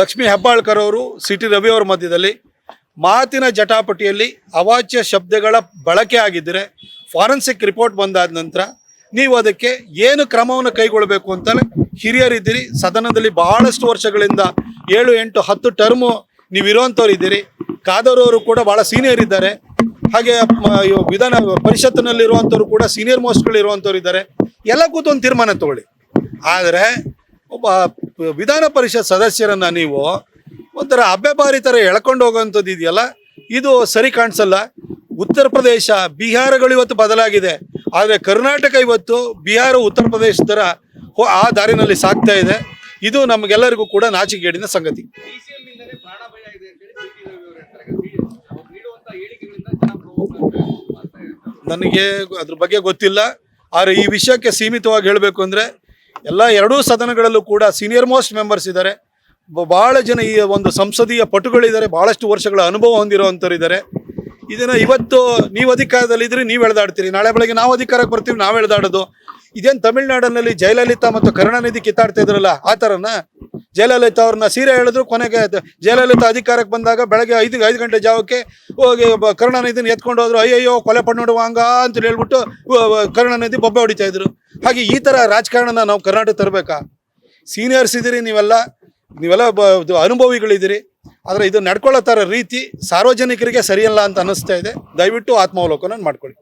ಲಕ್ಷ್ಮೀ ಹೆಬ್ಬಾಳ್ಕರ್ ಅವರು ಸಿ.ಟಿ. ರವಿ ಅವರ ಮಧ್ಯದಲ್ಲಿ ಮಾತಿನ ಜಟಾಪಟಿಯಲ್ಲಿ ಅವಾಚ್ಯ ಶಬ್ದಗಳ ಬಳಕೆ ಆಗಿದ್ದರೆ ಫಾರೆನ್ಸಿಕ್ ರಿಪೋರ್ಟ್ ಬಂದಾದ ನಂತರ ನೀವು ಅದಕ್ಕೆ ಏನು ಕ್ರಮವನ್ನು ಕೈಗೊಳ್ಳಬೇಕು ಅಂತಲೇ ಹಿರಿಯರಿದ್ದೀರಿ. ಸದನದಲ್ಲಿ ಬಹಳಷ್ಟು ವರ್ಷಗಳಿಂದ 7, 8, 10 ಟರ್ಮು ನೀವು ಇರುವಂಥವ್ರು ಇದ್ದೀರಿ. ಕಾದರವರು ಕೂಡ ಭಾಳ ಸೀನಿಯರ್ ಇದ್ದಾರೆ. ಹಾಗೆ ವಿಧಾನ ಪರಿಷತ್ತಿನಲ್ಲಿರುವಂಥವ್ರು ಕೂಡ ಸೀನಿಯರ್ ಮೋಸ್ಟ್ಗಳು ಇರುವಂಥವ್ರು ಇದ್ದಾರೆ. ಎಲ್ಲ ಕೂತೊಂದು ತೀರ್ಮಾನ ತಗೊಳ್ಳಿ. ಆದರೆ ಒಬ್ಬ ವಿಧಾನ ಪರಿಷತ್ ಸದಸ್ಯರನ್ನು ನೀವು ಒಂಥರ ಅಬ್ಬೆಬಾರಿ ಥರ ಎಳ್ಕೊಂಡು ಹೋಗೋವಂಥದ್ದು ಇದೆಯಲ್ಲ, ಇದು ಸರಿ ಕಾಣಿಸಲ್ಲ. ಉತ್ತರ ಪ್ರದೇಶ, ಬಿಹಾರಗಳು ಇವತ್ತು ಬದಲಾಗಿದೆ. ಆದರೆ ಕರ್ನಾಟಕ ಇವತ್ತು ಬಿಹಾರ, ಉತ್ತರ ಪ್ರದೇಶ ಥರ ಆ ದಾರಿನಲ್ಲಿ ಸಾಗ್ತಾ ಇದೆ. ಇದು ನಮಗೆಲ್ಲರಿಗೂ ಕೂಡ ನಾಚಿಕೆಗೇಡಿನ ಸಂಗತಿ. ನನಗೆ ಅದ್ರ ಬಗ್ಗೆ ಗೊತ್ತಿಲ್ಲ. ಆದರೆ ಈ ವಿಷಯಕ್ಕೆ ಸೀಮಿತವಾಗಿ ಹೇಳಬೇಕು ಅಂದರೆ ಎರಡೂ ಸದನಗಳಲ್ಲೂ ಕೂಡ ಸೀನಿಯರ್ ಮೋಸ್ಟ್ ಮೆಂಬರ್ಸ್ ಇದ್ದಾರೆ. ಭಾಳ ಜನ ಈ ಒಂದು ಸಂಸದೀಯ ಪಟುಗಳಿದ್ದಾರೆ. ಭಾಳಷ್ಟು ವರ್ಷಗಳ ಅನುಭವ ಹೊಂದಿರುವಂಥವ್ರು ಇದ್ದಾರೆ. ಇದನ್ನು ಇವತ್ತು ನೀವು ಅಧಿಕಾರದಲ್ಲಿದ್ದರೆ ನೀವು ಎಳೆದಾಡ್ತೀರಿ, ನಾಳೆ ಬೆಳಗ್ಗೆ ನಾವು ಅಧಿಕಾರಕ್ಕೆ ಬರ್ತೀವಿ ನಾವು ಎಳೆದಾಡೋದು. ಇದೇನು ತಮಿಳ್ನಾಡಿನಲ್ಲಿ ಜಯಲಲಿತಾ ಮತ್ತು ಕರುಣಾನಿಧಿ ಕಿತ್ತಾಡ್ತಾ ಇದ್ರಲ್ಲ ಆ ಥರನ? ಜಯಲಲಿತಾ ಅವ್ರನ್ನ ಸೀರೆ ಹೇಳಿದ್ರು, ಕೊನೆಗೆ ಜಯಲಲಿತಾ ಅಧಿಕಾರಕ್ಕೆ ಬಂದಾಗ ಬೆಳಗ್ಗೆ 5 ಗಂಟೆ ಜಾವಕ್ಕೆ ಹೋಗಿ ಕರುಣಾನಿಧಿನ ಎತ್ಕೊಂಡು ಹೋದ್ರು. ಅಯ್ಯಯ್ಯೋ ಕೊಲೆ ಪಣ್ಣುಡುವಂಗ ಅಂತ ಹೇಳ್ಬಿಟ್ಟು ಕರುಣಾನಿಧಿ ಬೊಬ್ಬೆ ಹೊಡಿತಾ ಇದ್ರು. ಹಾಗೆ ಈ ಥರ ರಾಜಕಾರಣನ ನಾವು ಕರ್ನಾಟಕ ತರಬೇಕಾ? ಸೀನಿಯರ್ಸ್ ಇದ್ದೀರಿ, ನೀವೆಲ್ಲ ಅನುಭವಿಗಳಿದ್ದೀರಿ. ಆದರೆ ಇದು ನಡ್ಕೊಳ್ಳೋ ಥರ ರೀತಿ ಸಾರ್ವಜನಿಕರಿಗೆ ಸರಿಯಲ್ಲ ಅಂತ ಅನ್ನಿಸ್ತಾ ಇದೆ. ದಯವಿಟ್ಟು ಆತ್ಮಾವಲೋಕನ ಮಾಡ್ಕೊಳ್ಳಿ.